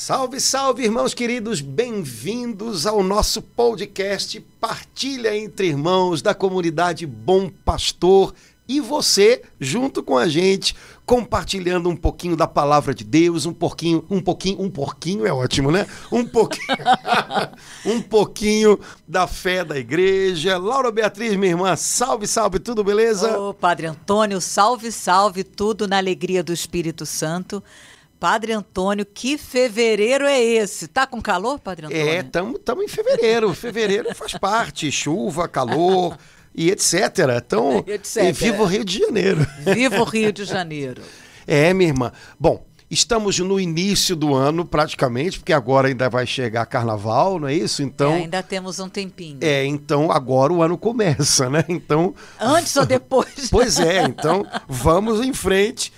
Salve, salve, irmãos queridos, bem-vindos ao nosso podcast Partilha entre Irmãos da comunidade Bom Pastor e você, junto com a gente, compartilhando um pouquinho da palavra de Deus, um pouquinho é ótimo, né? Um pouquinho da fé da igreja. Laura Beatriz, minha irmã, salve, salve, tudo beleza? Ô, Padre Antônio, salve, salve, tudo na alegria do Espírito Santo. Padre Antônio, que fevereiro é esse? Tá com calor, Padre Antônio? Estamos em fevereiro. Fevereiro faz parte, chuva, calor e etc. Então, viva o Rio de Janeiro. Viva o Rio de Janeiro. Minha irmã. Bom, estamos no início do ano praticamente, porque agora ainda vai chegar carnaval, não é isso? Então, ainda temos um tempinho. Então agora o ano começa, né? Então, antes ou depois? Pois é, então vamos em frente,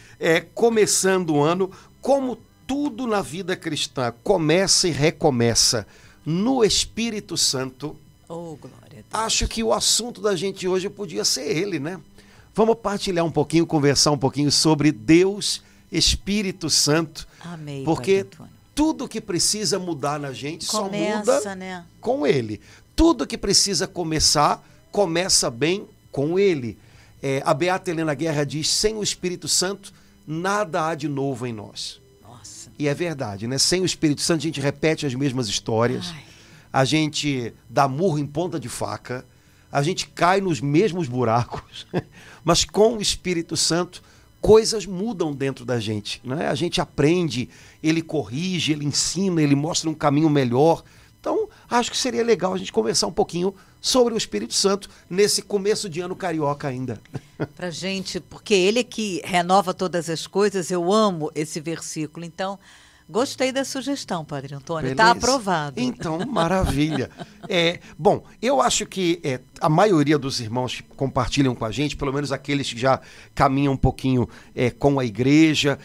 começando o ano. Como tudo na vida cristã começa e recomeça no Espírito Santo, glória a Deus. Acho que o assunto da gente hoje podia ser ele, né? Vamos partilhar um pouquinho, conversar um pouquinho sobre Deus, Espírito Santo. Amém, porque tudo que precisa mudar na gente só muda, né, com ele. Tudo que precisa começar, começa bem com ele. A Beata Helena Guerra diz, sem o Espírito Santo, nada há de novo em nós. Nossa. E é verdade, né? Sem o Espírito Santo a gente repete as mesmas histórias, a gente dá murro em ponta de faca, a gente cai nos mesmos buracos, mas com o Espírito Santo coisas mudam dentro da gente, né? A gente aprende, ele corrige, ele ensina, ele mostra um caminho melhor. Então, acho que seria legal a gente conversar um pouquinho sobre o Espírito Santo nesse começo de ano carioca ainda. Pra gente, porque ele que renova todas as coisas, eu amo esse versículo. Então, gostei da sugestão, Padre Antônio. Está aprovado. Então, maravilha. Bom, eu acho que a maioria dos irmãos que compartilham com a gente, pelo menos aqueles que já caminham um pouquinho com a igreja,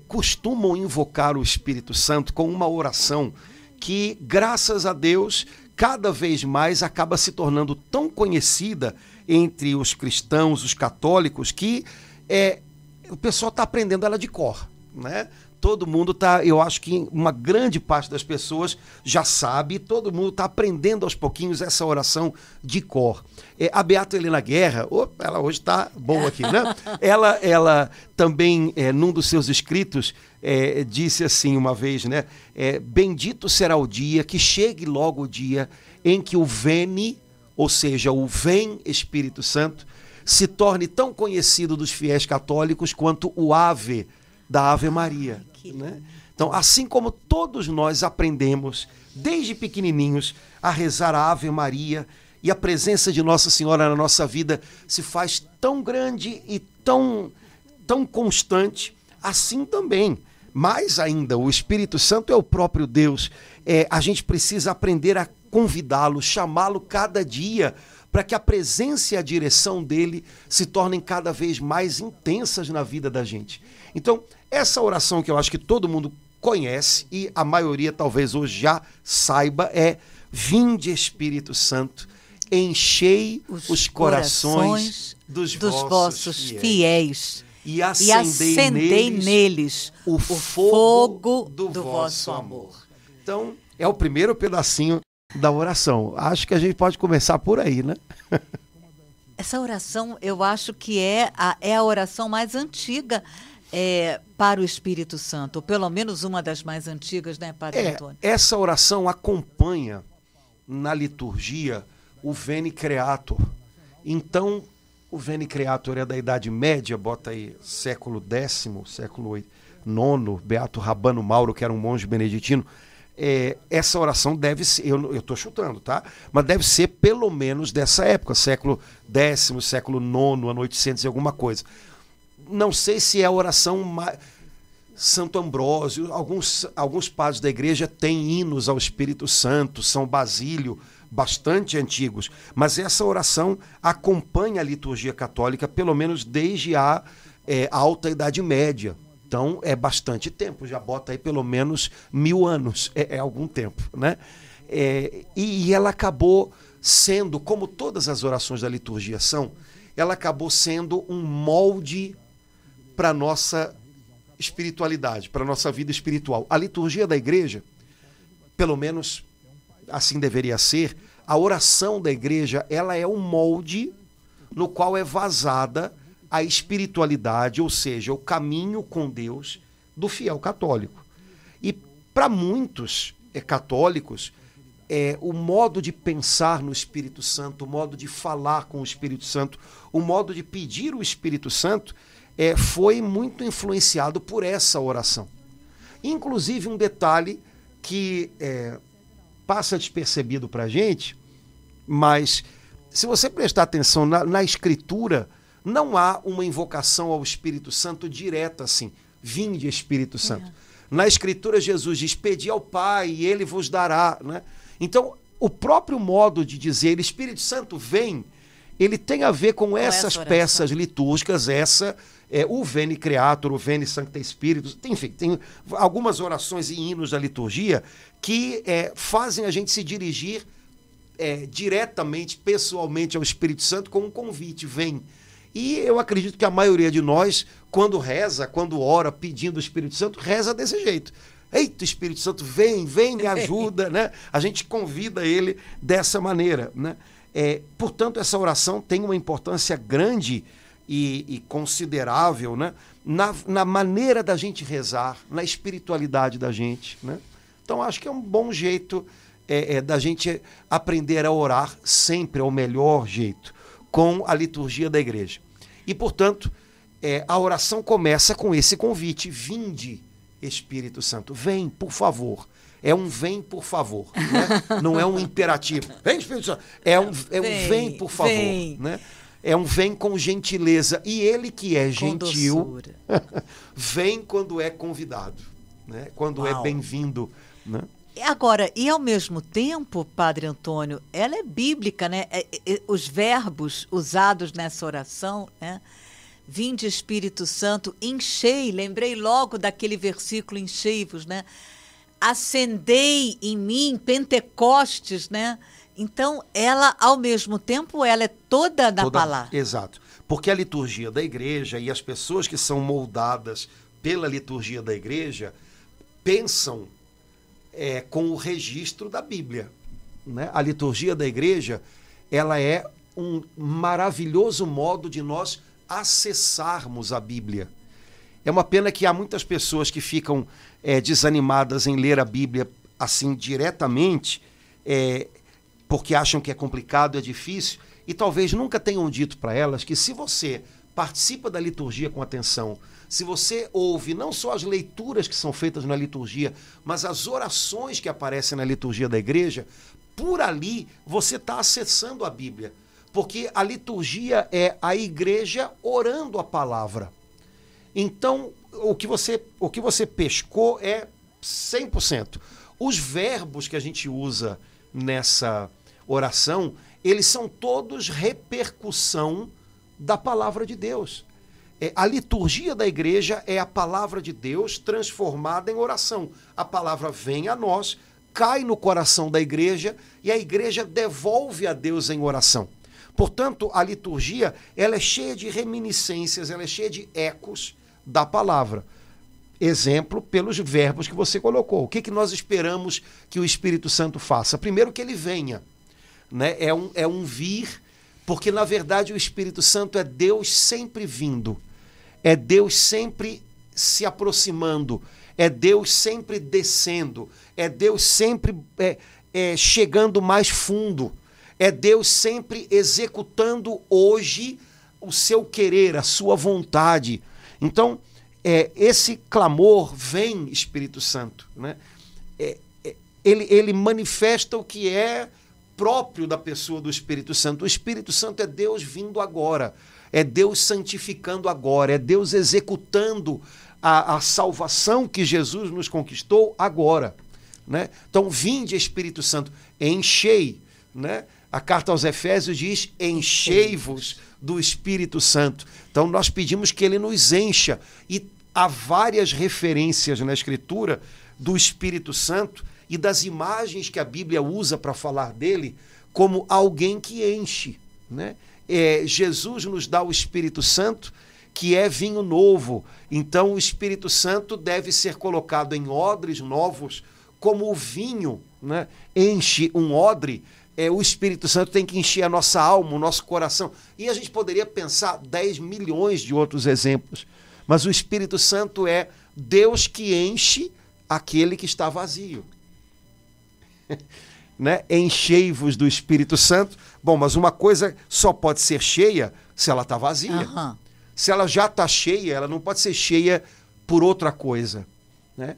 costumam invocar o Espírito Santo com uma oração que, graças a Deus, cada vez mais acaba se tornando tão conhecida entre os cristãos, os católicos, que o pessoal está aprendendo ela de cor, né? Todo mundo está, eu acho que uma grande parte das pessoas já sabe, todo mundo está aprendendo aos pouquinhos essa oração de cor. A Beata Helena Guerra, ela hoje está boa aqui, né? Ela também, num dos seus escritos, disse assim uma vez, né? Bendito será o dia, que chegue logo o dia em que o Veni, ou seja, o Vem Espírito Santo, se torne tão conhecido dos fiéis católicos quanto o Ave da Ave Maria, né? Então, assim como todos nós aprendemos, desde pequenininhos, a rezar a Ave Maria, e a presença de Nossa Senhora na nossa vida se faz tão grande e tão constante, assim também. Mais ainda, o Espírito Santo é o próprio Deus. A gente precisa aprender a convidá-lo, chamá-lo cada dia, para que a presença e a direção dele se tornem cada vez mais intensas na vida da gente. Então, essa oração que eu acho que todo mundo conhece, e a maioria talvez hoje já saiba, Vinde Espírito Santo, enchei os corações dos vossos fiéis e acendei neles o fogo do vosso amor. Então, é o primeiro pedacinho da oração. Acho que a gente pode começar por aí, né? Essa oração, eu acho que é a oração mais antiga para o Espírito Santo, ou pelo menos uma das mais antigas, né, Padre Antônio? Essa oração acompanha na liturgia o Veni Creator. Então, o Veni Creator é da Idade Média, bota aí século X, século IX, Beato Rabano Mauro, que era um monge beneditino. Essa oração deve ser, eu estou chutando, tá? Mas deve ser pelo menos dessa época, século X, século IX, ano 800 e alguma coisa. Não sei se é a oração Santo Ambrósio, alguns padres da igreja têm hinos ao Espírito Santo, São Basílio, bastante antigos, mas essa oração acompanha a liturgia católica pelo menos desde a Alta Idade Média. Então é bastante tempo, já bota aí pelo menos 1000 anos, é algum tempo, né? E ela acabou sendo, como todas as orações da liturgia são, ela acabou sendo um molde para a nossa espiritualidade, para a nossa vida espiritual. A liturgia da igreja, pelo menos assim deveria ser, a oração da igreja, ela é um molde no qual é vazada a espiritualidade, ou seja, o caminho com Deus do fiel católico. E para muitos católicos, o modo de pensar no Espírito Santo, o modo de falar com o Espírito Santo, o modo de pedir o Espírito Santo, foi muito influenciado por essa oração. Inclusive um detalhe que passa despercebido para a gente, mas se você prestar atenção na Escritura, não há uma invocação ao Espírito Santo direta assim, vinde Espírito Santo. Na Escritura Jesus diz, pedi ao Pai e Ele vos dará, né? Então, o próprio modo de dizer Espírito Santo vem, ele tem a ver com essas peças litúrgicas, o Veni Creator, o Veni Sancte Spiritus, enfim, tem algumas orações e hinos da liturgia que fazem a gente se dirigir diretamente, pessoalmente ao Espírito Santo com um convite, vem. E eu acredito que a maioria de nós, quando reza, quando ora pedindo o Espírito Santo, reza desse jeito. Eita, Espírito Santo, vem, me ajuda, né? A gente convida ele dessa maneira, né? Portanto, essa oração tem uma importância grande e considerável, né? Na maneira da gente rezar, na espiritualidade da gente, né? Então, acho que é um bom jeito da gente aprender a orar sempre, é o melhor jeito, com a liturgia da igreja. E, portanto, a oração começa com esse convite, vinde, Espírito Santo, vem, por favor. É um vem, por favor, né? Não é um imperativo. Vem, Espírito Santo. É um vem, por favor. Vem. Né? É um vem com gentileza. E ele que é gentil, vem quando é convidado, né? Quando é bem-vindo. Né? Agora, e ao mesmo tempo, Padre Antônio, ela é bíblica, né? Os verbos usados nessa oração, né? Vinde Espírito Santo, enchei, lembrei logo daquele versículo, enchei-vos, né? Acendei em mim, Pentecostes, né? Então, ela, ao mesmo tempo, ela é toda na palavra. Exato. Porque a liturgia da igreja e as pessoas que são moldadas pela liturgia da igreja pensam com o registro da Bíblia, né? A liturgia da igreja, ela é um maravilhoso modo de nós acessarmos a Bíblia. É uma pena que há muitas pessoas que ficam desanimadas em ler a Bíblia assim diretamente, porque acham que é complicado, é difícil, e talvez nunca tenham dito para elas que se você participa da liturgia com atenção, se você ouve não só as leituras que são feitas na liturgia, mas as orações que aparecem na liturgia da igreja, por ali você está acessando a Bíblia. Porque a liturgia é a igreja orando a palavra. Então, o que você pescou é 100%. Os verbos que a gente usa nessa oração, eles são todos repercussão da palavra de Deus. A liturgia da igreja é a palavra de Deus transformada em oração. A palavra vem a nós, cai no coração da igreja e a igreja devolve a Deus em oração. Portanto, a liturgia, ela é cheia de reminiscências, ela é cheia de ecos da palavra. Exemplo, pelos verbos que você colocou. O que nós esperamos que o Espírito Santo faça? Primeiro, que ele venha, né? É um vir, porque, na verdade, o Espírito Santo é Deus sempre vindo, é Deus sempre se aproximando, é Deus sempre descendo, é Deus sempre chegando mais fundo. É Deus sempre executando hoje o seu querer, a sua vontade. Então, esse clamor vem, Espírito Santo, né? Ele manifesta o que é próprio da pessoa do Espírito Santo. O Espírito Santo é Deus vindo agora, é Deus santificando agora, é Deus executando a salvação que Jesus nos conquistou agora, né? Então, vinde, Espírito Santo, enchei, né? A carta aos Efésios diz, enchei-vos do Espírito Santo. Então nós pedimos que ele nos encha. E há várias referências na Escritura do Espírito Santo e das imagens que a Bíblia usa para falar dele como alguém que enche, né? Jesus nos dá o Espírito Santo, que é vinho novo. Então o Espírito Santo deve ser colocado em odres novos, como o vinho, né, enche um odre. O Espírito Santo tem que encher a nossa alma, o nosso coração. E a gente poderia pensar 10 milhões de outros exemplos. Mas o Espírito Santo é Deus que enche aquele que está vazio. Né? Enchei-vos do Espírito Santo. Bom, mas uma coisa só pode ser cheia se ela está vazia. Aham. Se ela já está cheia, ela não pode ser cheia por outra coisa. Né?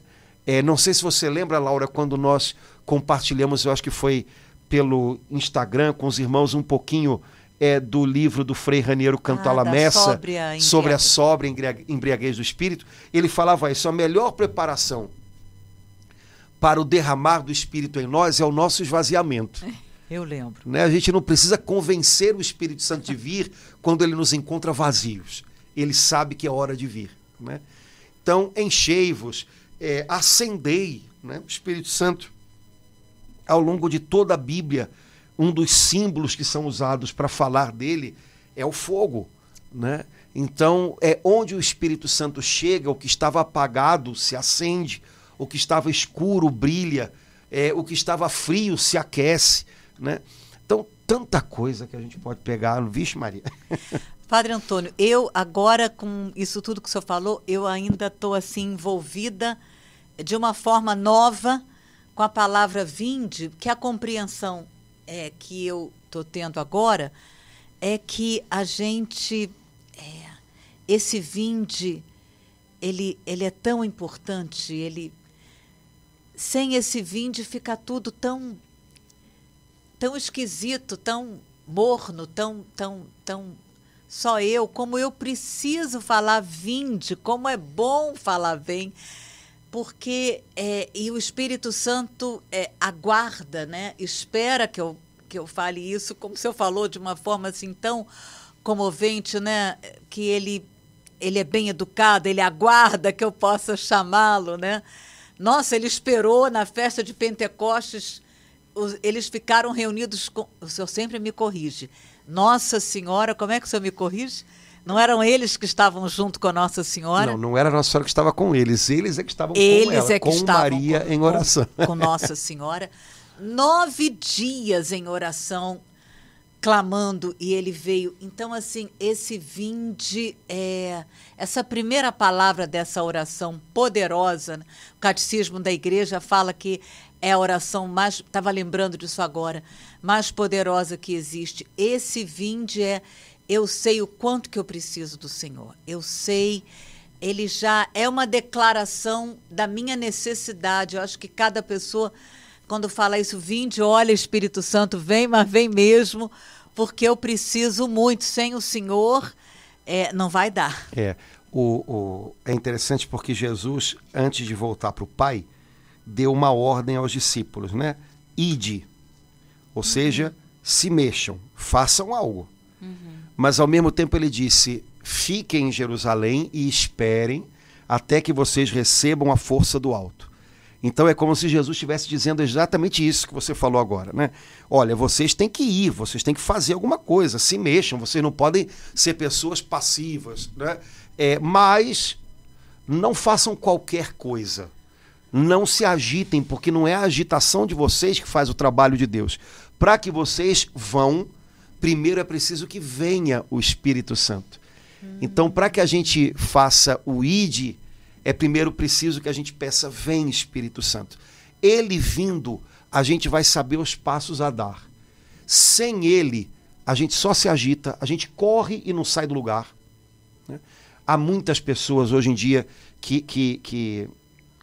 Não sei se você lembra, Laura, quando nós compartilhamos, eu acho que foi pelo Instagram com os irmãos, um pouquinho do livro do Frei Raniero Cantalamessa, sobre a sóbria embriaguez do Espírito. Ele falava isso: a melhor preparação para o derramar do Espírito em nós é o nosso esvaziamento. Eu lembro. Né? A gente não precisa convencer o Espírito Santo de vir quando ele nos encontra vazios. Ele sabe que é hora de vir. Né? Então, enchei-vos, acendei. Né? O Espírito Santo, ao longo de toda a Bíblia, um dos símbolos que são usados para falar dele é o fogo. Né? Então, onde o Espírito Santo chega, o que estava apagado se acende, o que estava escuro brilha, o que estava frio se aquece. Né? Então, tanta coisa que a gente pode pegar. Vixe, Maria. Padre Antônio, eu agora, com isso tudo que o senhor falou, eu ainda estou assim envolvida de uma forma nova com a palavra vinde, que a compreensão que eu estou tendo agora é que a gente, esse vinde, ele é tão importante, sem esse vinde fica tudo tão esquisito, tão morno, tão só eu, como eu preciso falar vinde, como é bom falar vem, porque e o Espírito Santo aguarda, né? Espera que eu fale isso, como o senhor falou, de uma forma assim tão comovente, né? Que ele é bem educado, ele aguarda que eu possa chamá-lo, né? Nossa, ele esperou na festa de Pentecostes, eles ficaram reunidos com... O senhor sempre me corrige. Nossa Senhora, como é que o senhor me corrige? Não eram eles que estavam junto com a Nossa Senhora? Não era a Nossa Senhora que estava com eles é que estavam com ela, com Maria em oração. Com Nossa Senhora. 9 dias em oração, clamando, e ele veio. Então, assim, esse vinde, essa primeira palavra dessa oração poderosa, né? O Catecismo da Igreja fala que é a oração mais, estava lembrando disso agora, mais poderosa que existe. Esse vinde eu sei o quanto que eu preciso do Senhor. Eu sei, ele já é uma declaração da minha necessidade. Eu acho que cada pessoa, quando fala isso, vinde, olha, Espírito Santo, vem, mas vem mesmo, porque eu preciso muito. Sem o Senhor, não vai dar. É interessante porque Jesus, antes de voltar para o Pai, deu uma ordem aos discípulos, né? Ide, ou seja, se mexam, façam algo. Mas ao mesmo tempo ele disse, fiquem em Jerusalém e esperem até que vocês recebam a força do alto. Então é como se Jesus estivesse dizendo exatamente isso que você falou agora, né? Olha, vocês têm que ir, vocês têm que fazer alguma coisa, se mexam, vocês não podem ser pessoas passivas, né? Mas não façam qualquer coisa. Não se agitem, porque não é a agitação de vocês que faz o trabalho de Deus. Para que vocês vão, primeiro é preciso que venha o Espírito Santo. Então, para que a gente faça o ide, primeiro preciso que a gente peça, vem Espírito Santo. Ele vindo, a gente vai saber os passos a dar. Sem ele, a gente só se agita, a gente corre e não sai do lugar. Né? Há muitas pessoas hoje em dia que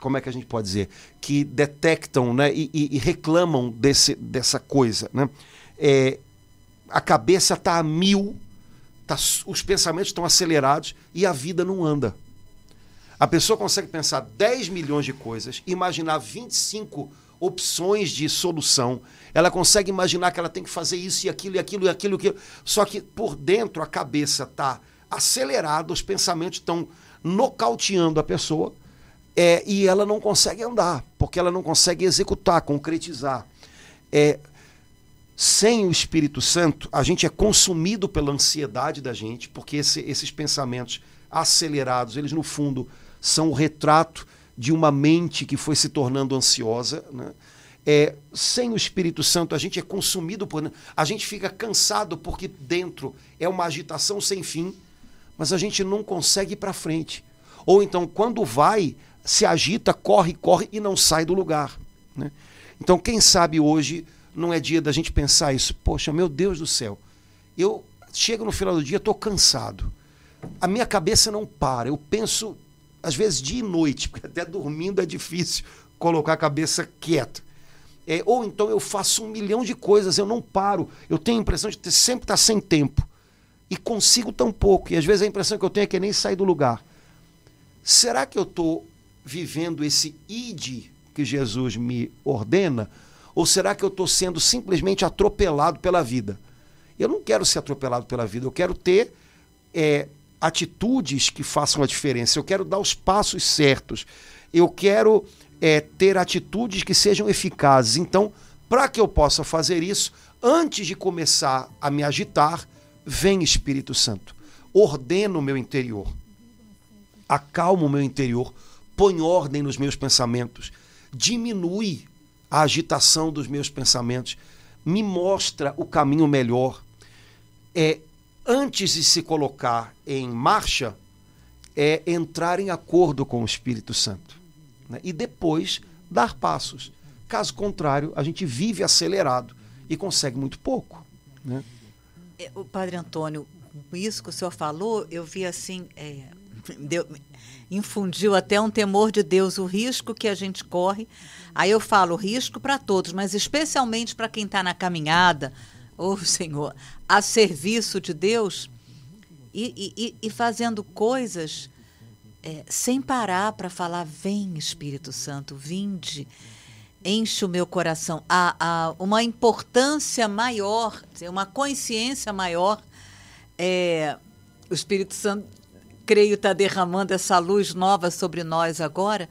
como é que a gente pode dizer? Que detectam, né, e reclamam dessa coisa. Né? A cabeça está a 1000, os pensamentos estão acelerados e a vida não anda. A pessoa consegue pensar 10 milhões de coisas, imaginar 25 opções de solução, ela consegue imaginar que ela tem que fazer isso e aquilo, e aquilo, e aquilo, e aquilo. Só que por dentro a cabeça está acelerada, os pensamentos estão nocauteando a pessoa, e ela não consegue andar, porque ela não consegue executar, concretizar. Sem o Espírito Santo, a gente é consumido pela ansiedade da gente, porque esses pensamentos acelerados, eles no fundo são o retrato de uma mente que foi se tornando ansiosa, né? Sem o Espírito Santo a gente é consumido por... A gente fica cansado porque dentro é uma agitação sem fim, mas a gente não consegue ir para frente. Ou então, quando vai, se agita, corre e não sai do lugar, né? Então, quem sabe hoje não é dia da gente pensar isso. Poxa, meu Deus do céu, eu chego no final do dia, estou cansado. A minha cabeça não para. Eu penso, às vezes, dia e noite, porque até dormindo é difícil colocar a cabeça quieta. Ou então eu faço 1 milhão de coisas, eu não paro. Eu tenho a impressão de sempre estar sem tempo. E consigo tão pouco. E às vezes a impressão que eu tenho é que nem sair do lugar. Será que eu estou vivendo esse id que Jesus me ordena? Ou será que eu estou sendo simplesmente atropelado pela vida? Eu não quero ser atropelado pela vida. Eu quero ter atitudes que façam a diferença. Eu quero dar os passos certos. Eu quero... ter atitudes que sejam eficazes. Então, para que eu possa fazer isso, antes de começar a me agitar, vem Espírito Santo. Ordena o meu interior. Acalma o meu interior. Põe ordem nos meus pensamentos. Diminui a agitação dos meus pensamentos. Me mostra o caminho melhor. Antes de se colocar em marcha, entrar em acordo com o Espírito Santo. Né? E depois dar passos. Caso contrário, a gente vive acelerado e consegue muito pouco, né? O Padre Antônio, com isso que o senhor falou, eu vi assim, infundiu até um temor de Deus, o risco que a gente corre. Aí eu falo risco para todos, mas especialmente para quem está na caminhada, Senhor, a serviço de Deus e fazendo coisas... sem parar para falar, vem Espírito Santo, vinde, enche o meu coração. Há uma importância maior, uma consciência maior. O Espírito Santo, creio, está derramando essa luz nova sobre nós agora,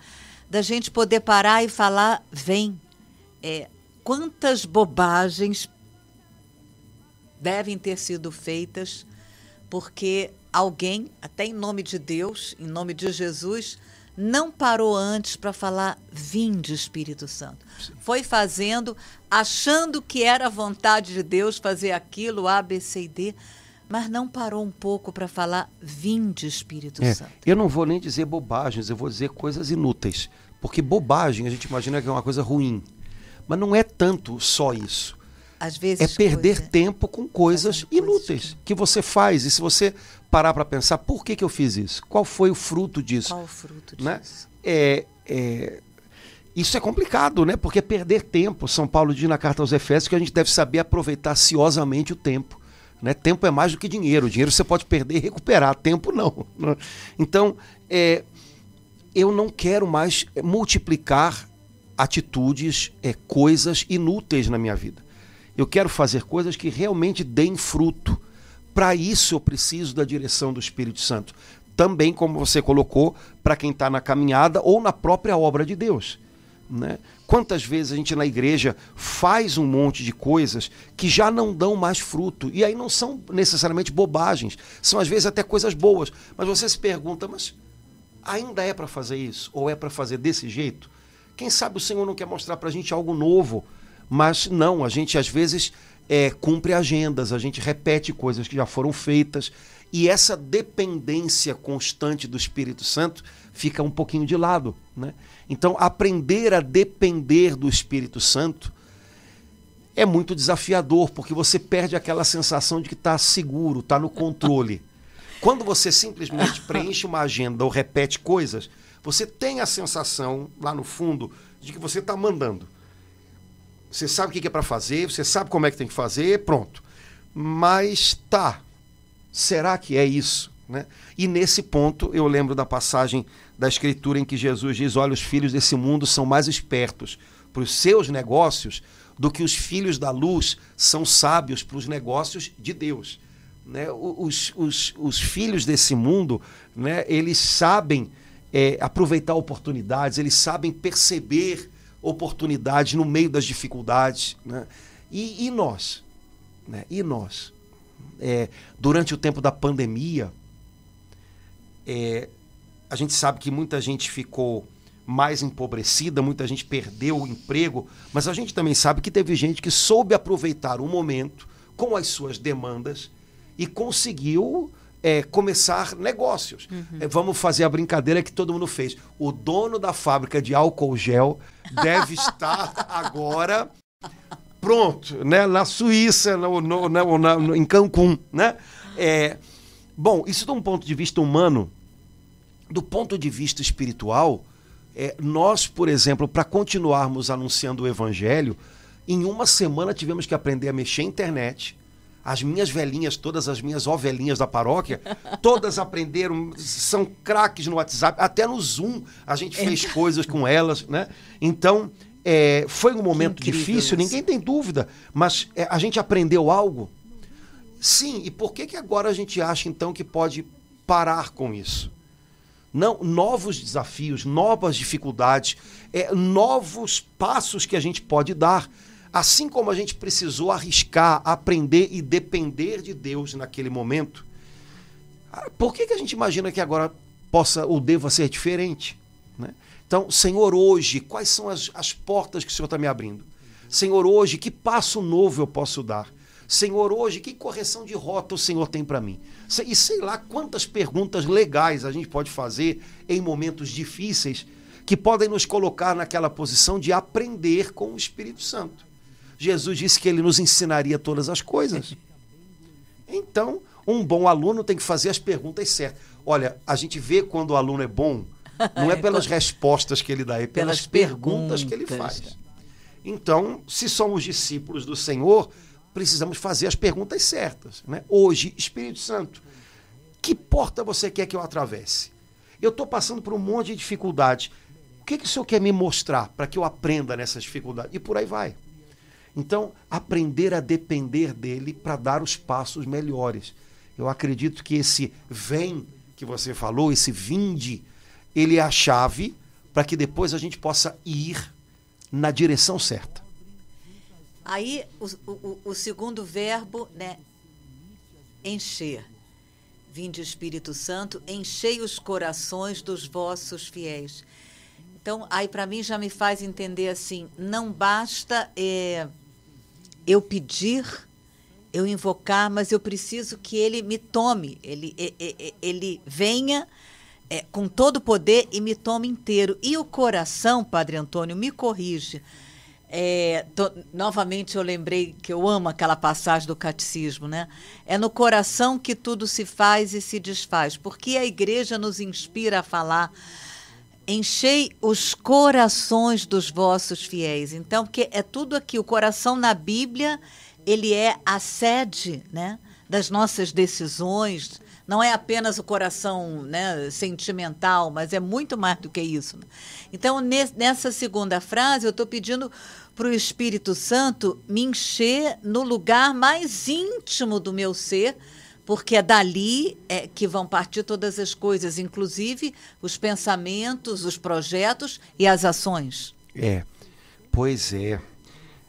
da gente poder parar e falar, vem. Quantas bobagens devem ter sido feitas, porque... alguém, até em nome de Deus, em nome de Jesus, não parou antes para falar, vinde Espírito Santo. Sim. Foi fazendo, achando que era a vontade de Deus fazer aquilo, A, B, C e D, mas não parou um pouco para falar, vinde Espírito Santo. Eu não vou nem dizer bobagens, eu vou dizer coisas inúteis. Porque bobagem a gente imagina que é uma coisa ruim. Mas não é tanto só isso. Às vezes perder tempo com coisas inúteis que você faz. E se você parar para pensar, por que eu fiz isso? Qual foi o fruto disso? Qual o fruto disso? Né? Isso é complicado, né? Porque perder tempo, São Paulo diz na carta aos Efésios que a gente deve saber aproveitar ciosamente o tempo. Né? Tempo é mais do que dinheiro. Dinheiro você pode perder e recuperar, tempo não. Então, eu não quero mais multiplicar atitudes, coisas inúteis na minha vida. Eu quero fazer coisas que realmente deem fruto. Para isso eu preciso da direção do Espírito Santo. Também, como você colocou, para quem está na caminhada ou na própria obra de Deus. Né? Quantas vezes a gente na igreja faz um monte de coisas que já não dão mais fruto. E aí não são necessariamente bobagens. São às vezes até coisas boas. Mas você se pergunta, mas ainda é para fazer isso? Ou é para fazer desse jeito? Quem sabe o Senhor não quer mostrar para a gente algo novo? Mas não, a gente às vezes cumpre agendas, a gente repete coisas que já foram feitas e essa dependência constante do Espírito Santo fica um pouquinho de lado, né? Então, aprender a depender do Espírito Santo é muito desafiador, porque você perde aquela sensação de que está seguro, está no controle. Quando você simplesmente preenche uma agenda ou repete coisas, você tem a sensação, lá no fundo, de que você está mandando. Você sabe o que é para fazer, você sabe como é que tem que fazer, pronto. Mas será que é isso? Né? E nesse ponto eu lembro da passagem da Escritura em que Jesus diz, olha, os filhos desse mundo são mais espertos para os seus negócios do que os filhos da luz são sábios para os negócios de Deus. Né? Os filhos desse mundo, né, eles sabem aproveitar oportunidades, eles sabem perceber oportunidades no meio das dificuldades. Né? E nós? Né? E nós? Durante o tempo da pandemia, A gente sabe que muita gente ficou mais empobrecida, muita gente perdeu o emprego, mas a gente também sabe que teve gente que soube aproveitar o momento com as suas demandas e conseguiu começar negócios. Vamos fazer a brincadeira que todo mundo fez. O dono da fábrica de álcool gel deve estar agora pronto, né? Na Suíça, em Cancún, né? Bom, isso de um ponto de vista humano. Do ponto de vista espiritual, nós, por exemplo, para continuarmos anunciando o evangelho, em uma semana tivemos que aprender a mexer na internet. As minhas velhinhas, todas as minhas ovelhinhas da paróquia, todas aprenderam, são craques no WhatsApp, até no Zoom a gente fez coisas com elas, né? Então, foi um momento difícil, ninguém tem dúvida, mas a gente aprendeu algo? Sim, e por que agora a gente acha, então, que pode parar com isso? Não, novos desafios, novas dificuldades, novos passos que a gente pode dar. Assim como a gente precisou arriscar, aprender e depender de Deus naquele momento, por que a gente imagina que agora possa ou deva ser diferente? Né? Então, Senhor, hoje, quais são as portas que o Senhor está me abrindo? Senhor, hoje, que passo novo eu posso dar? Senhor, hoje, que correção de rota o Senhor tem para mim? E sei lá quantas perguntas legais a gente pode fazer em momentos difíceis que podem nos colocar naquela posição de aprender com o Espírito Santo. Jesus disse que ele nos ensinaria todas as coisas. Então, um bom aluno tem que fazer as perguntas certas. Olha, a gente vê quando o aluno é bom, não é pelas respostas que ele dá, é pelas perguntas que ele faz. Então, se somos discípulos do Senhor, precisamos fazer as perguntas certas, né? Hoje, Espírito Santo, que porta você quer que eu atravesse? Eu estou passando por um monte de dificuldades. O que o Senhor quer me mostrar para que eu aprenda nessas dificuldades? E por aí vai. Então, aprender a depender dele para dar os passos melhores. Eu acredito que esse vem que você falou, esse vinde, ele é a chave para que depois a gente possa ir na direção certa. Aí, o segundo verbo, né? Encher. Vinde, Espírito Santo, enchei os corações dos vossos fiéis. Então, aí para mim já me faz entender assim, não basta eu pedir, eu invocar, mas eu preciso que ele me tome, ele venha com todo o poder e me tome inteiro. E o coração, Padre Antônio, me corrige. Novamente eu lembrei que eu amo aquela passagem do catecismo, né? É no coração que tudo se faz e se desfaz, porque a igreja nos inspira a falar: enchei os corações dos vossos fiéis. Então, porque é tudo aqui, o coração na Bíblia, ele é a sede, né, das nossas decisões. Não é apenas o coração, né, sentimental, mas é muito mais do que isso. Então, nessa segunda frase, eu estou pedindo para o Espírito Santo me encher no lugar mais íntimo do meu ser, porque é dali que vão partir todas as coisas, inclusive os pensamentos, os projetos e as ações. Pois é.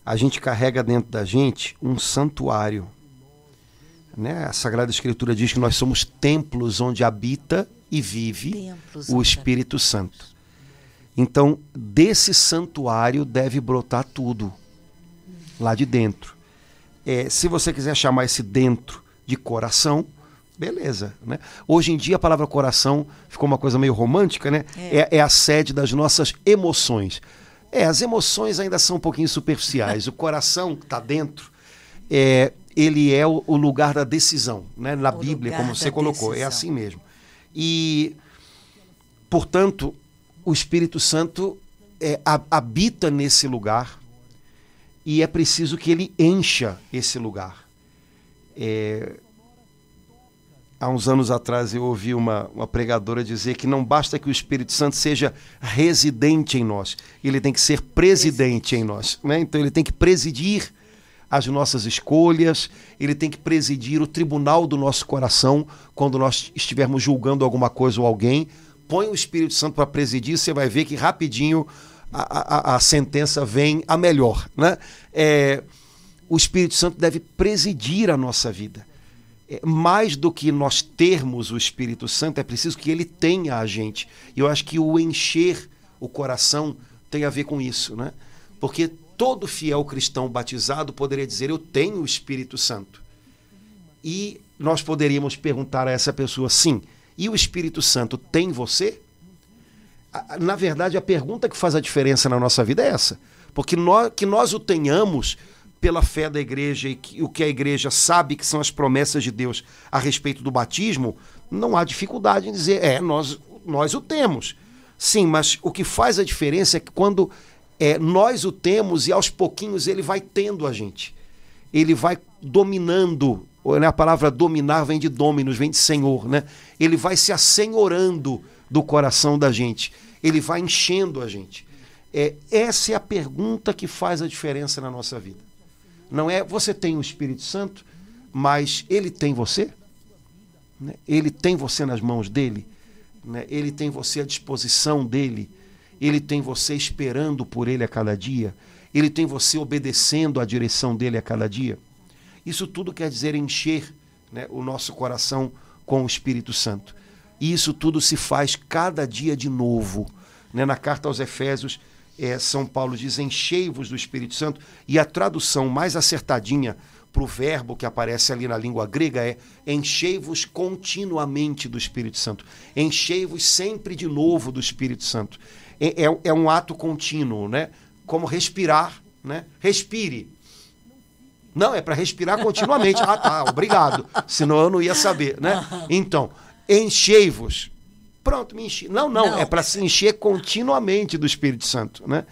A gente carrega dentro da gente um santuário. Né? A Sagrada Escritura diz que nós somos templos onde habita e vive o Espírito Santo. Então, desse santuário deve brotar tudo lá de dentro. Se você quiser chamar esse dentro de coração, beleza. Né? Hoje em dia a palavra coração ficou uma coisa meio romântica, né? É a sede das nossas emoções. As emoções ainda são um pouquinho superficiais. O coração que está dentro, ele é o lugar da decisão, né? Na Bíblia, como você colocou, é assim mesmo. E, portanto, o Espírito Santo habita nesse lugar e é preciso que ele encha esse lugar. Há uns anos atrás eu ouvi uma pregadora dizer que não basta que o Espírito Santo seja residente em nós, ele tem que ser presidente em nós, né? Então ele tem que presidir as nossas escolhas, ele tem que presidir o tribunal do nosso coração quando nós estivermos julgando alguma coisa ou alguém. Põe o Espírito Santo para presidir, você vai ver que rapidinho a sentença vem a melhor, né? O Espírito Santo deve presidir a nossa vida. mais do que nós termos o Espírito Santo, é preciso que ele tenha a gente. E eu acho que o encher o coração tem a ver com isso, né? Porque todo fiel cristão batizado poderia dizer: eu tenho o Espírito Santo. E nós poderíamos perguntar a essa pessoa: sim, e o Espírito Santo tem você? Na verdade, a pergunta que faz a diferença na nossa vida é essa. Porque que nós o tenhamos pela fé da igreja e o que a igreja sabe que são as promessas de Deus a respeito do batismo, não há dificuldade em dizer: nós o temos. Sim, mas o que faz a diferença é que quando nós o temos e aos pouquinhos ele vai tendo a gente. Ele vai dominando, né? A palavra dominar vem de dominus, vem de senhor, né? Ele vai se assenhorando do coração da gente. Ele vai enchendo a gente. Essa é a pergunta que faz a diferença na nossa vida. Não é: você tem o Espírito Santo, mas ele tem você? Né? Ele tem você nas mãos dele? Né? Ele tem você à disposição dele? Ele tem você esperando por ele a cada dia? Ele tem você obedecendo à direção dele a cada dia? Isso tudo quer dizer encher, né, o nosso coração com o Espírito Santo. E isso tudo se faz cada dia de novo. Né? Na carta aos Efésios, São Paulo diz: enchei-vos do Espírito Santo. E a tradução mais acertadinha para o verbo que aparece ali na língua grega é: enchei-vos continuamente do Espírito Santo. Enchei-vos sempre de novo do Espírito Santo. É um ato contínuo, né? Como respirar, né? Respire. Não, é para respirar continuamente. Ah, tá, obrigado. Senão eu não ia saber, né? Então, enchei-vos. Pronto, me enchi. Não. É para se encher continuamente do Espírito Santo, né?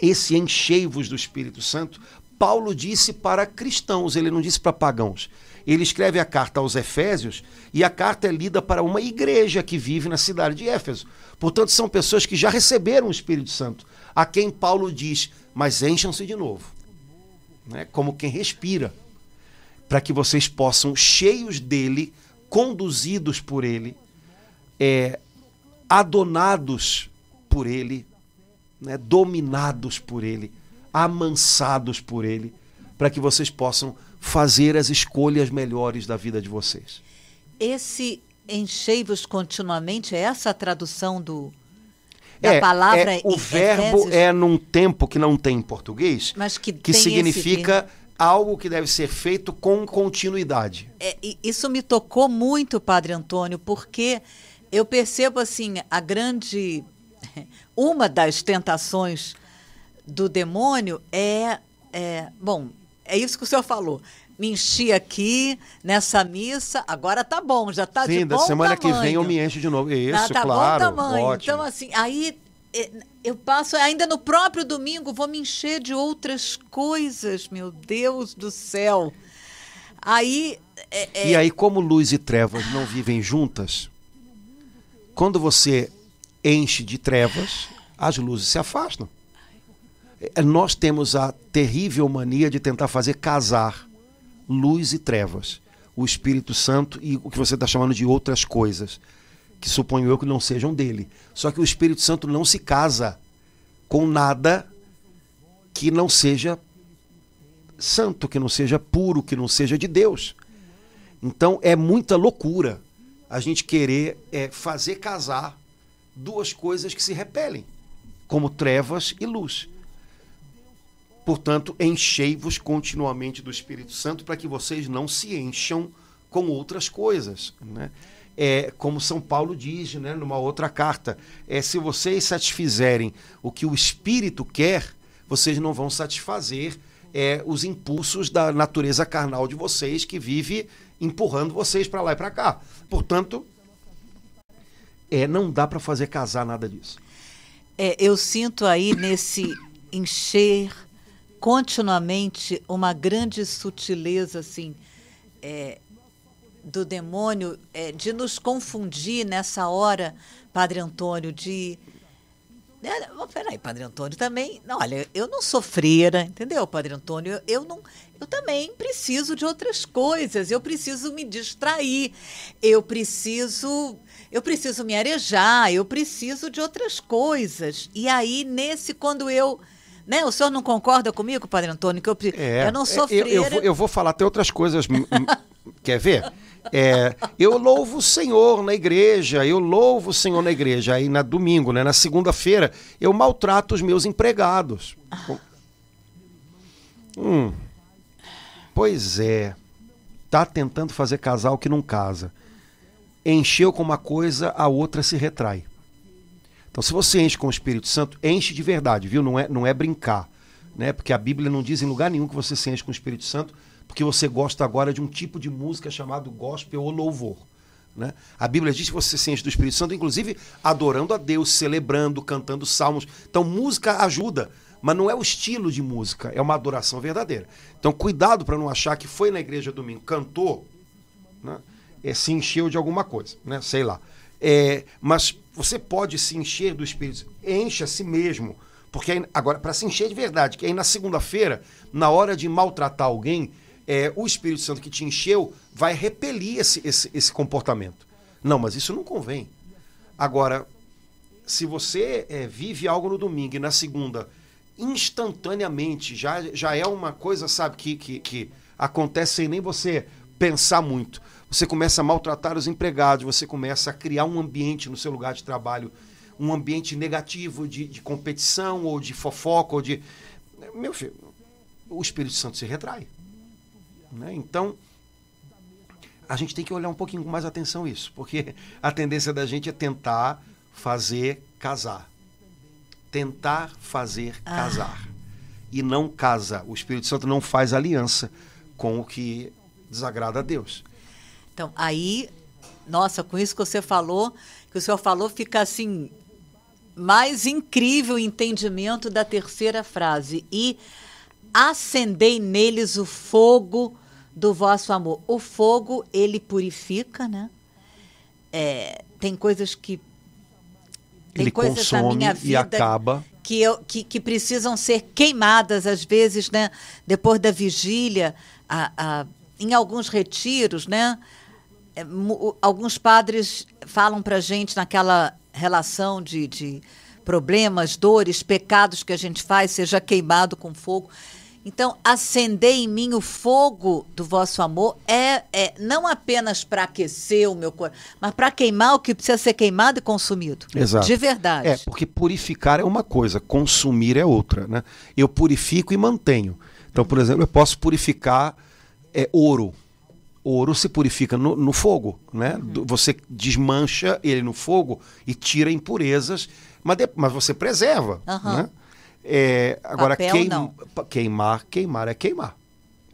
Esse enchei-vos do Espírito Santo, Paulo disse para cristãos, ele não disse para pagãos. Ele escreve a carta aos Efésios e a carta é lida para uma igreja que vive na cidade de Éfeso. Portanto, são pessoas que já receberam o Espírito Santo, a quem Paulo diz: mas encham-se de novo, né? Como quem respira, para que vocês possam, cheios dele, conduzidos por ele, adonados por ele, né? Dominados por ele, amansados por ele, para que vocês possam fazer as escolhas melhores da vida de vocês. Esse enchei-vos continuamente, é essa a tradução da palavra o verbo Efésios? É num tempo que não tem em português, mas que significa algo que deve ser feito com continuidade. Isso me tocou muito, Padre Antônio, porque eu percebo assim, uma das tentações do demônio é isso que o senhor falou. Me enchi aqui nessa missa, agora tá bom, já tá de bom tamanho. Sim, da semana que vem eu me encho de novo. Isso, tá claro, bom tamanho. ótimo. Então, assim, aí eu passo, ainda no próprio domingo, vou me encher de outras coisas, meu Deus do céu. Aí... E aí, como luz e trevas não vivem juntas, quando você enche de trevas, as luzes se afastam. Nós temos a terrível mania de tentar fazer casar luz e trevas, o Espírito Santo e o que você está chamando de outras coisas, que suponho eu que não sejam dele. Só que o Espírito Santo não se casa com nada que não seja santo, que não seja puro, que não seja de Deus. Então é muita loucura a gente querer fazer casar duas coisas que se repelem, como trevas e luz. Portanto, enchei-vos continuamente do Espírito Santo para que vocês não se encham com outras coisas, né? Como São Paulo diz, né, numa outra carta, se vocês satisfizerem o que o Espírito quer, vocês não vão satisfazer os impulsos da natureza carnal de vocês, que vive empurrando vocês para lá e para cá. Portanto, não dá para fazer casar nada disso. Eu sinto aí nesse encher continuamente uma grande sutileza assim, do demônio, de nos confundir nessa hora, Padre Antônio, peraí, Padre Antônio, também, não, olha, eu não sou freira, entendeu, Padre Antônio? Eu também preciso de outras coisas, eu preciso me distrair, eu preciso me arejar, eu preciso de outras coisas. E aí, quando eu Né? O senhor não concorda comigo, Padre Antônio? Que eu não sou freira. Eu vou falar até outras coisas. Quer ver? Eu louvo o Senhor na igreja, aí na domingo, né? Na segunda-feira, eu maltrato os meus empregados. Pois é, tá tentando fazer casal que não casa. Encheu com uma coisa, a outra se retrai. Então, se você enche com o Espírito Santo, enche de verdade, viu? Não é brincar, né? Porque a Bíblia não diz em lugar nenhum que você se enche com o Espírito Santo, porque você gosta agora de um tipo de música chamado gospel ou louvor, né? A Bíblia diz que você se enche do Espírito Santo, inclusive adorando a Deus, celebrando, cantando salmos. Então, música ajuda, mas não é o estilo de música, é uma adoração verdadeira. Então, cuidado para não achar que foi na igreja domingo, cantou, né? Se encheu de alguma coisa, né? Sei lá. Mas você pode se encher do Espírito, enche a si mesmo, porque aí, agora, para se encher de verdade, que aí na segunda-feira, na hora de maltratar alguém, o Espírito Santo que te encheu vai repelir esse comportamento. Não, mas isso não convém. Agora, se você vive algo no domingo e na segunda, instantaneamente, já é uma coisa, sabe, que acontece sem nem você pensar muito. Você começa a maltratar os empregados, você começa a criar um ambiente no seu lugar de trabalho, um ambiente negativo de competição ou de fofoca, ou de... Meu filho, o Espírito Santo se retrai, né? Então, a gente tem que olhar um pouquinho com mais atenção isso, porque a tendência da gente é tentar fazer casar. Tentar fazer casar. E não casa. O Espírito Santo não faz aliança com o que desagrada a Deus. Então, aí, nossa, com isso que o senhor falou, fica assim, mais incrível o entendimento da terceira frase. E acendei neles o fogo do vosso amor. O fogo, ele purifica, né? Tem coisas que... Ele consome na minha vida e acaba... Que precisam ser queimadas, às vezes, né? Depois da vigília, em alguns retiros, né? Alguns padres falam para a gente naquela relação de problemas, dores, pecados que a gente faz, seja queimado com fogo. Então, acender em mim o fogo do vosso amor não apenas para aquecer o meu coração, mas para queimar o que precisa ser queimado e consumido. Exato. De verdade. Porque purificar é uma coisa, consumir é outra, né? Eu purifico e mantenho. Então, por exemplo, eu posso purificar ouro. Ouro se purifica no fogo, né? Você desmancha ele no fogo e tira impurezas, mas você preserva, né? Agora, queimar é queimar.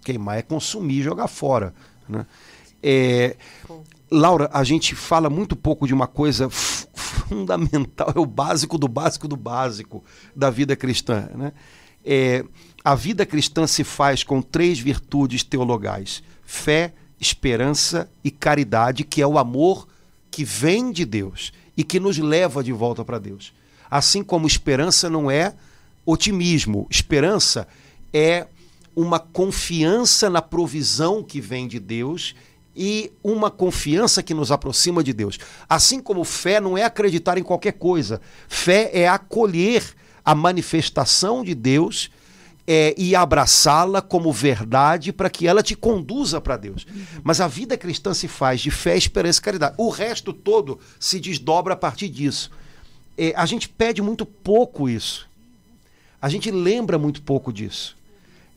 Queimar é consumir e jogar fora, né? Laura, a gente fala muito pouco de uma coisa fundamental, é o básico do básico do básico da vida cristã, né? A vida cristã se faz com 3 virtudes teologais: fé, esperança e caridade, que é o amor que vem de Deus e que nos leva de volta para Deus. Assim como esperança não é otimismo, esperança é uma confiança na provisão que vem de Deus e uma confiança que nos aproxima de Deus. Assim como fé não é acreditar em qualquer coisa, fé é acolher a manifestação de Deus e abraçá-la como verdade para que ela te conduza para Deus. Mas a vida cristã se faz de fé, esperança e caridade. O resto todo se desdobra a partir disso. A gente pede muito pouco isso. A gente lembra muito pouco disso.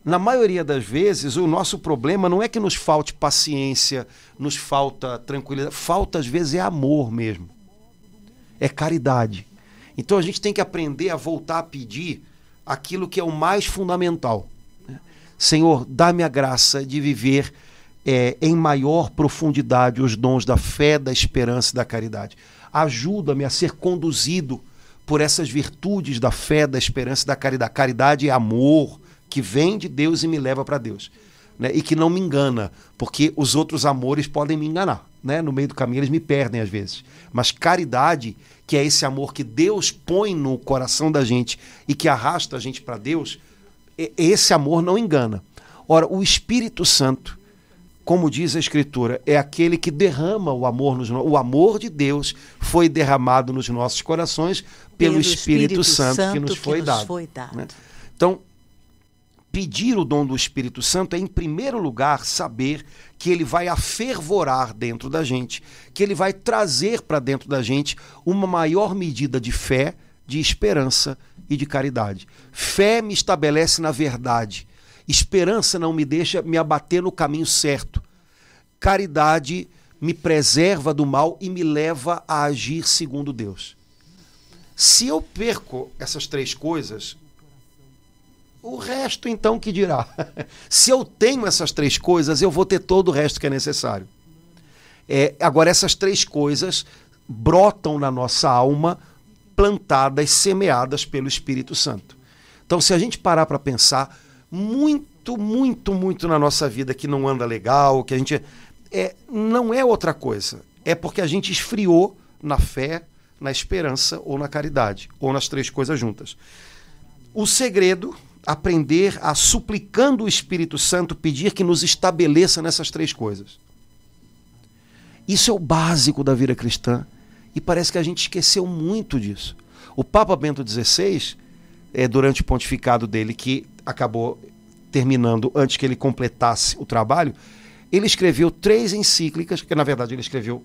Na maioria das vezes, o nosso problema não é que nos falte paciência, nos falta tranquilidade. Falta, às vezes, é amor mesmo. É caridade. Então a gente tem que aprender a voltar a pedir aquilo que é o mais fundamental. Senhor, dá-me a graça de viver em maior profundidade os dons da fé, da esperança e da caridade. Ajuda-me a ser conduzido por essas virtudes da fé, da esperança e da caridade. Caridade é amor que vem de Deus e me leva para Deus, né? E que não me engana, porque os outros amores podem me enganar, né? No meio do caminho eles me perdem às vezes. Mas caridade, que é esse amor que Deus põe no coração da gente e que arrasta a gente para Deus, esse amor não engana. Ora, o Espírito Santo, como diz a Escritura, é aquele que derrama o amor o amor de Deus foi derramado nos nossos corações pelo Espírito Santo que nos foi dado. Né? Então, pedir o dom do Espírito Santo é, em primeiro lugar, saber que ele vai afervorar dentro da gente, que ele vai trazer para dentro da gente uma maior medida de fé, de esperança e de caridade. Fé me estabelece na verdade. Esperança não me deixa me abater no caminho certo. Caridade me preserva do mal e me leva a agir segundo Deus. Se eu perco essas três coisas, o resto então que dirá? Se eu tenho essas três coisas, eu vou ter todo o resto que é necessário. Agora, essas três coisas brotam na nossa alma, plantadas, semeadas pelo Espírito Santo. Então, se a gente parar para pensar, muito na nossa vida que não anda legal, que a gente não é outra coisa. É porque a gente esfriou na fé, na esperança ou na caridade, ou nas três coisas juntas. O segredo, aprender a, suplicando o Espírito Santo, pedir que nos estabeleça nessas três coisas. Isso é o básico da vida cristã e parece que a gente esqueceu muito disso. O Papa Bento XVI, durante o pontificado dele, que acabou terminando antes que ele completasse o trabalho, ele escreveu 3 encíclicas, que na verdade ele escreveu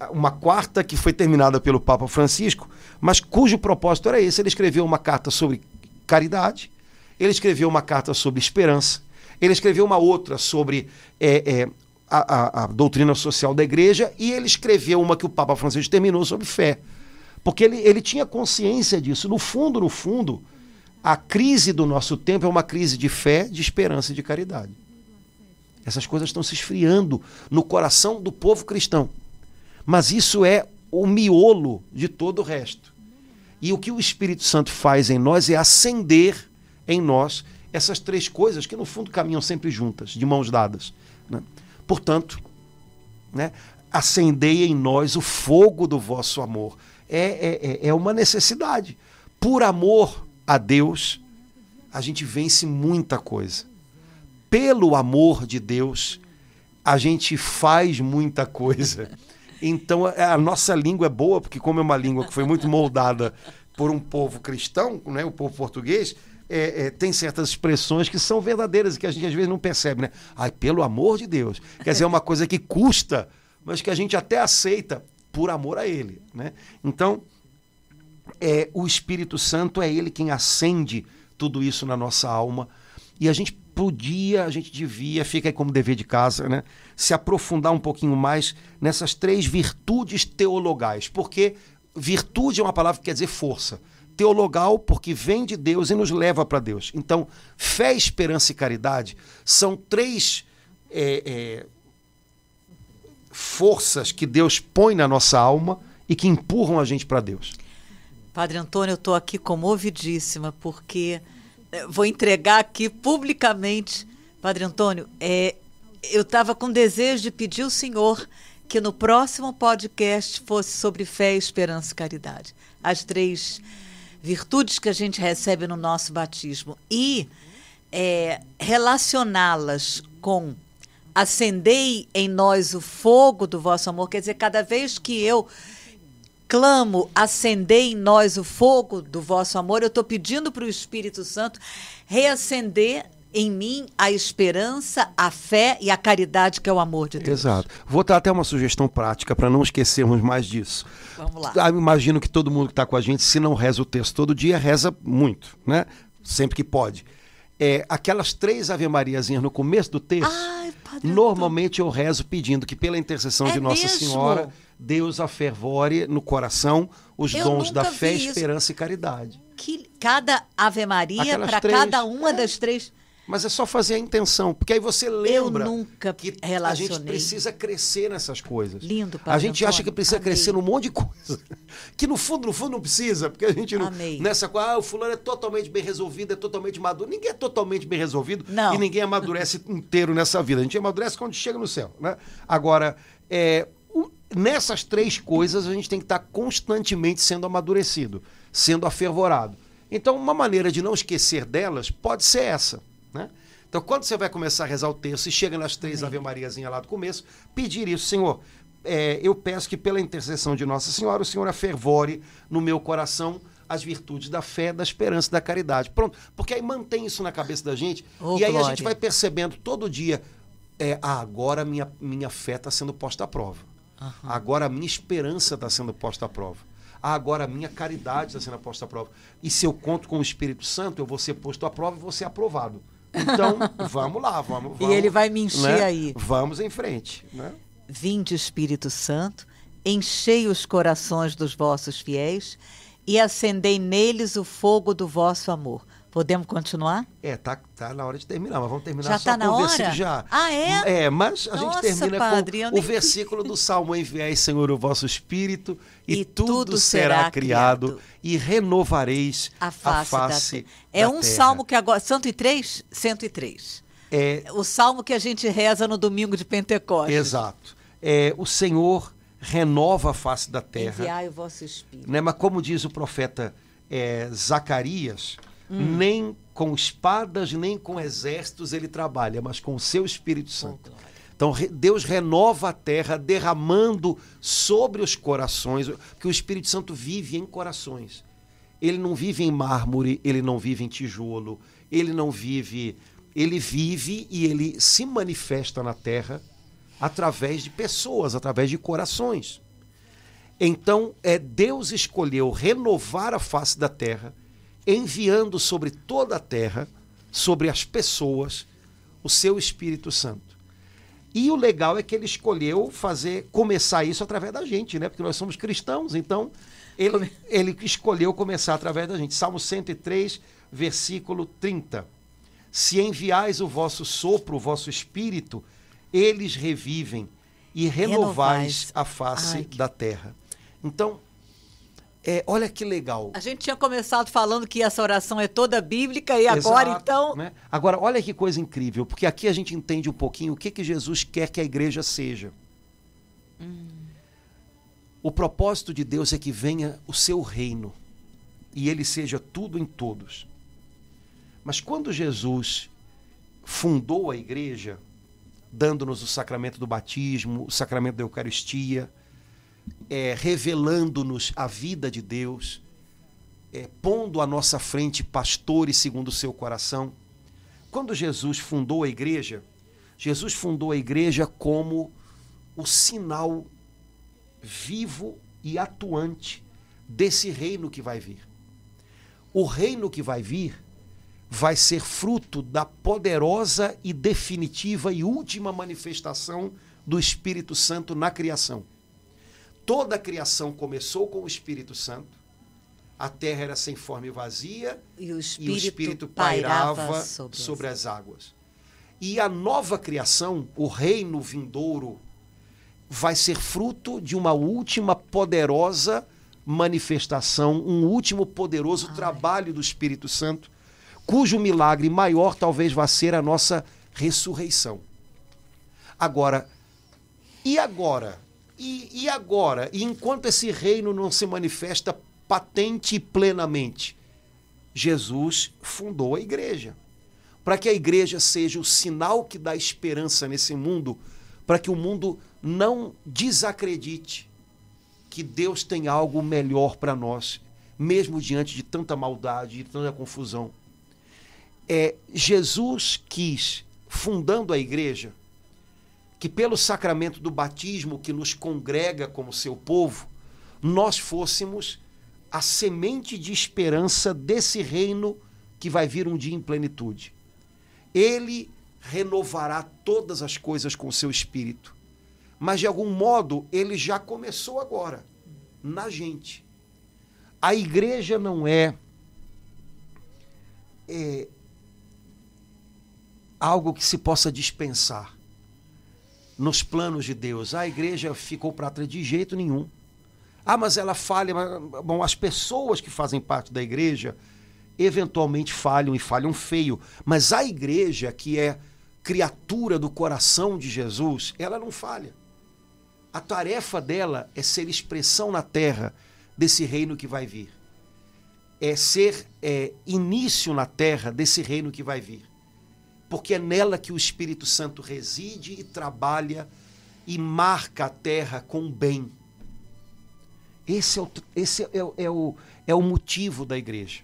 uma quarta que foi terminada pelo Papa Francisco, mas cujo propósito era esse. Ele escreveu uma carta sobre caridade, ele escreveu uma carta sobre esperança, ele escreveu uma outra sobre a doutrina social da igreja, e ele escreveu uma que o Papa Francisco terminou sobre fé. Porque ele tinha consciência disso. No fundo, a crise do nosso tempo é uma crise de fé, de esperança e de caridade. Essas coisas estão se esfriando no coração do povo cristão. Mas isso é o miolo de todo o resto. E o que o Espírito Santo faz em nós é acender em nós essas três coisas que, no fundo, caminham sempre juntas, de mãos dadas, né? Portanto, né, acendei em nós o fogo do vosso amor. É uma necessidade. Por amor a Deus, a gente vence muita coisa. Pelo amor de Deus, a gente faz muita coisa. Então, a nossa língua é boa, porque como é uma língua que foi muito moldada por um povo cristão, né, o povo português, tem certas expressões que são verdadeiras e que a gente às vezes não percebe, né? Ai, pelo amor de Deus. Quer dizer, é uma coisa que custa, mas que a gente até aceita por amor a ele, né? Então, o Espírito Santo é ele quem acende tudo isso na nossa alma, e a gente devia, fica aí como dever de casa, né, se aprofundar um pouquinho mais nessas 3 virtudes teologais, porque virtude é uma palavra que quer dizer força. Teologal, porque vem de Deus e nos leva para Deus. Então, fé, esperança e caridade são 3 forças que Deus põe na nossa alma e que empurram a gente para Deus. Padre Antônio, eu estou aqui comovidíssima, porque vou entregar aqui publicamente, Padre Antônio, eu estava com desejo de pedir ao senhor que no próximo podcast fosse sobre fé, esperança e caridade. As 3 virtudes que a gente recebe no nosso batismo. E relacioná-las com acendei em nós o fogo do vosso amor. Quer dizer, cada vez que eu clamo, acendei em nós o fogo do vosso amor, eu estou pedindo para o Espírito Santo reacender em mim a esperança, a fé e a caridade, que é o amor de Deus. Exato. Vou dar até uma sugestão prática para não esquecermos mais disso. Vamos lá. Imagino que todo mundo que está com a gente, se não reza o texto todo dia, reza muito, né? Sempre que pode. Aquelas 3 Ave-Mariazinhas no começo do texto, normalmente eu rezo pedindo que pela intercessão de Nossa Senhora, Deus afervore no coração os dons da fé, esperança e caridade. Que cada Ave Maria para cada uma das 3... Mas é só fazer a intenção, porque aí você lembra que a gente precisa crescer nessas coisas. Lindo, Padre A gente acha Antônio. que precisa crescer num monte de coisa, que no fundo não precisa, porque a gente não... Nessa coisa, o fulano é totalmente bem resolvido, é totalmente maduro. Ninguém é totalmente bem resolvido e ninguém amadurece inteiro nessa vida. A gente amadurece quando chega no céu, né? Agora, nessas 3 coisas a gente tem que estar constantemente sendo amadurecido, sendo afervorado. Então, uma maneira de não esquecer delas pode ser essa, né? Então, quando você vai começar a rezar o texto e chega nas 3 Ave-Mariazinhas lá do começo, pedir isso: Senhor, eu peço que pela intercessão de Nossa Senhora, o Senhor afervore no meu coração as virtudes da fé, da esperança e da caridade. Pronto, porque aí mantém isso na cabeça da gente, Ô, e aí a glória. gente vai percebendo todo dia, agora minha fé está sendo posta à prova. Agora a minha esperança está sendo posta à prova. Agora a minha caridade está sendo posta à prova. E se eu conto com o Espírito Santo, eu vou ser posto à prova e vou ser aprovado. Então, vamos lá, vamos. E ele vai me encher, né? aí. Vamos em frente, né? Vinde, Espírito Santo, enchei os corações dos vossos fiéis e acendei neles o fogo do vosso amor. Podemos continuar? Tá na hora de terminar, mas vamos terminar Já só tá com na o hora? versículo já. Ah, é? Mas a Nossa, gente termina padre, eu com nem- o versículo do Salmo: enviai, Senhor, o vosso Espírito, E e tudo será criado, e renovareis A face da face terra. É da um terra. salmo que agora... 103? 103. O salmo que a gente reza no domingo de Pentecostes. Exato. O Senhor renova a face da terra. Enviai o vosso Espírito. Né? Mas como diz o profeta Zacarias, nem com espadas, nem com exércitos ele trabalha, mas com o seu Espírito Santo. Então Deus renova a terra derramando sobre os corações, que o Espírito Santo vive em corações. Ele não vive em mármore, ele não vive em tijolo, ele vive e ele se manifesta na terra através de pessoas, através de corações. Então, Deus escolheu renovar a face da terra, enviando sobre toda a terra, sobre as pessoas, o seu Espírito Santo. E o legal é que ele escolheu começar isso através da gente, né? Porque nós somos cristãos, então ele escolheu começar através da gente. Salmo 103, versículo 30. Se enviais o vosso sopro, o vosso Espírito, eles revivem e renovais a face da terra. Então, olha que legal. A gente tinha começado falando que essa oração é toda bíblica e Exato, agora, então... né? Agora, olha que coisa incrível, porque aqui a gente entende um pouquinho o que Jesus quer que a igreja seja. O propósito de Deus é que venha o seu reino e ele seja tudo em todos. Mas quando Jesus fundou a igreja, dando-nos o sacramento do batismo, o sacramento da Eucaristia, revelando-nos a vida de Deus, pondo à nossa frente pastores segundo o seu coração. Quando Jesus fundou a igreja como o sinal vivo e atuante desse reino que vai vir. O reino que vai vir vai ser fruto da poderosa e definitiva e última manifestação do Espírito Santo na criação. Toda a criação começou com o Espírito Santo, a terra era sem forma e vazia, E o Espírito pairava sobre as águas. E a nova criação, o reino vindouro, vai ser fruto de uma última poderosa manifestação, um último poderoso trabalho do Espírito Santo, cujo milagre maior talvez vá ser a nossa ressurreição. Agora, e agora? E agora? E enquanto esse reino não se manifesta patente e plenamente, Jesus fundou a igreja. Para que a igreja seja o sinal que dá esperança nesse mundo, para que o mundo não desacredite que Deus tem algo melhor para nós, mesmo diante de tanta maldade e tanta confusão. Jesus quis, fundando a igreja, que pelo sacramento do batismo que nos congrega como seu povo, nós fôssemos a semente de esperança desse reino que vai vir um dia em plenitude. Ele renovará todas as coisas com o seu Espírito. Mas, de algum modo, ele já começou agora, na gente. A igreja não é algo que se possa dispensar nos planos de Deus. A igreja ficou para trás de jeito nenhum. Mas ela falha. Bom, as pessoas que fazem parte da igreja eventualmente falham e falham feio. Mas a igreja, que é criatura do coração de Jesus, ela não falha. A tarefa dela é ser expressão na terra desse reino que vai vir. É ser início na terra desse reino que vai vir. Porque é nela que o Espírito Santo reside e trabalha e marca a terra com o bem. Esse é o motivo da igreja.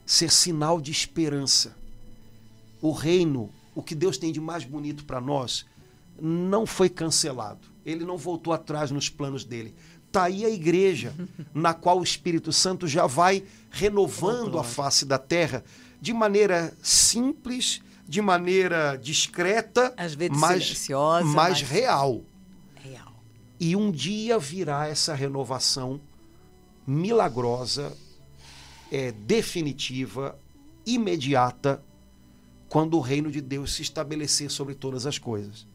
Ser sinal de esperança. O reino, o que Deus tem de mais bonito para nós, não foi cancelado. Ele não voltou atrás nos planos dele. Está aí a igreja, na qual o Espírito Santo já vai renovando a face da terra de maneira simples, de maneira discreta, às vezes mas silenciosa, mas real. real. E um dia virá essa renovação milagrosa, definitiva, imediata, quando o reino de Deus se estabelecer sobre todas as coisas.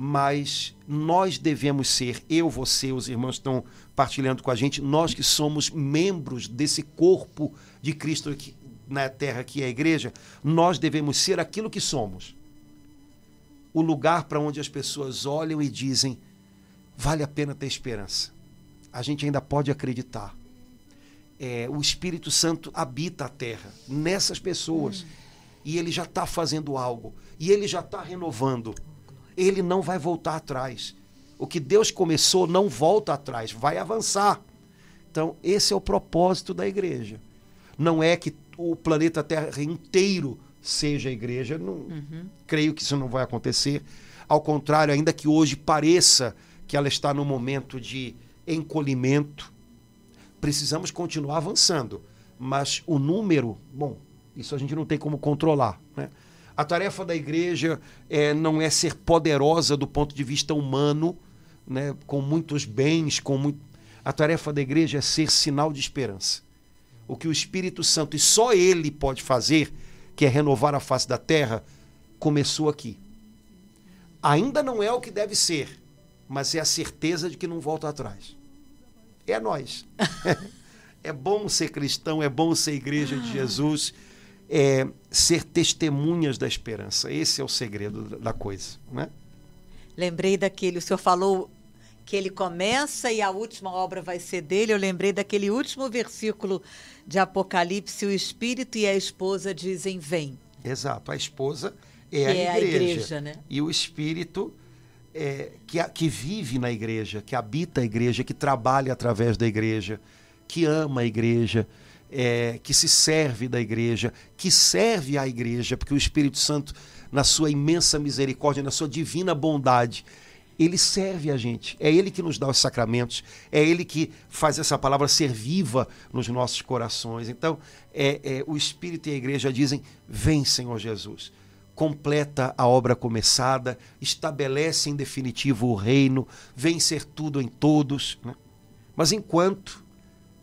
Mas nós devemos ser, eu, você, os irmãos que estão partilhando com a gente, nós que somos membros desse corpo de Cristo aqui na terra, que é a igreja, nós devemos ser aquilo que somos. O lugar para onde as pessoas olham e dizem, vale a pena ter esperança. A gente ainda pode acreditar. O Espírito Santo habita a terra, nessas pessoas. E ele já está fazendo algo. E ele já está renovando. Ele não vai voltar atrás. O que Deus começou não volta atrás, vai avançar. Então, esse é o propósito da igreja. Não é que o planeta Terra inteiro seja a igreja. Não, creio que isso não vai acontecer. Ao contrário, ainda que hoje pareça que ela está num momento de encolhimento, precisamos continuar avançando. Mas o número, bom, isso a gente não tem como controlar, né? A tarefa da igreja não é ser poderosa do ponto de vista humano, né, com muitos bens, A tarefa da igreja é ser sinal de esperança. O que o Espírito Santo, e só ele pode fazer, que é renovar a face da terra, começou aqui. Ainda não é o que deve ser, mas é a certeza de que não volta atrás. É nós. É bom ser cristão, é bom ser igreja de Jesus, ser testemunhas da esperança. Esse é o segredo da coisa, né? Lembrei daquele, o senhor falou que ele começa e a última obra vai ser dele. Eu lembrei daquele último versículo de Apocalipse, o Espírito e a esposa dizem, vem. Exato, a esposa é a igreja, né? E o Espírito que vive na igreja, que habita a igreja, que trabalha através da igreja, que ama a igreja, que se serve da igreja, que serve à igreja, porque o Espírito Santo, na sua imensa misericórdia, na sua divina bondade, ele serve a gente. É ele que nos dá os sacramentos, é ele que faz essa palavra ser viva nos nossos corações. Então, o Espírito e a igreja dizem, vem, Senhor Jesus, completa a obra começada, estabelece em definitivo o reino, vem ser tudo em todos, né? Mas enquanto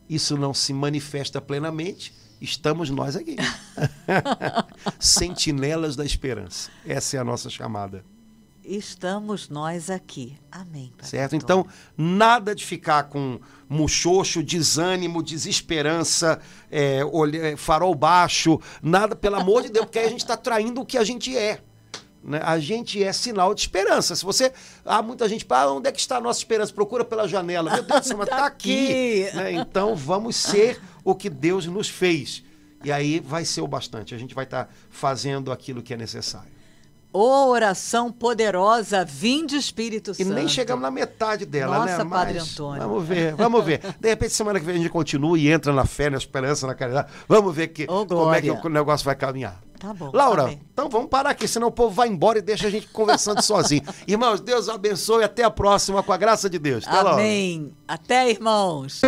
isso não se manifesta plenamente, estamos nós aqui. Sentinelas da esperança. Essa é a nossa chamada. Estamos nós aqui. Amém. Certo? Então, nada de ficar com muxoxo, desânimo, desesperança, farol baixo, nada, pelo amor de Deus, porque aí a gente está traindo o que a gente é. Né? A gente é sinal de esperança. Se você... muita gente fala, onde é que está a nossa esperança? Procura pela janela. Meu Deus do céu, mas está aqui. Né? Então, vamos ser o que Deus nos fez. E aí vai ser o bastante. A gente vai estar fazendo aquilo que é necessário. Oração poderosa, vinde Espírito Santo. E nem chegamos na metade dela, Nossa, né? Nossa, Padre Antônio. Vamos ver. De repente, semana que vem a gente continua e entra na fé, na esperança, na caridade. Vamos ver como é que o negócio vai caminhar. Tá bom. Laura, então vamos parar aqui, senão o povo vai embora e deixa a gente conversando sozinho. Irmãos, Deus abençoe e até a próxima, com a graça de Deus. Até, amém. Laura. Até, irmãos.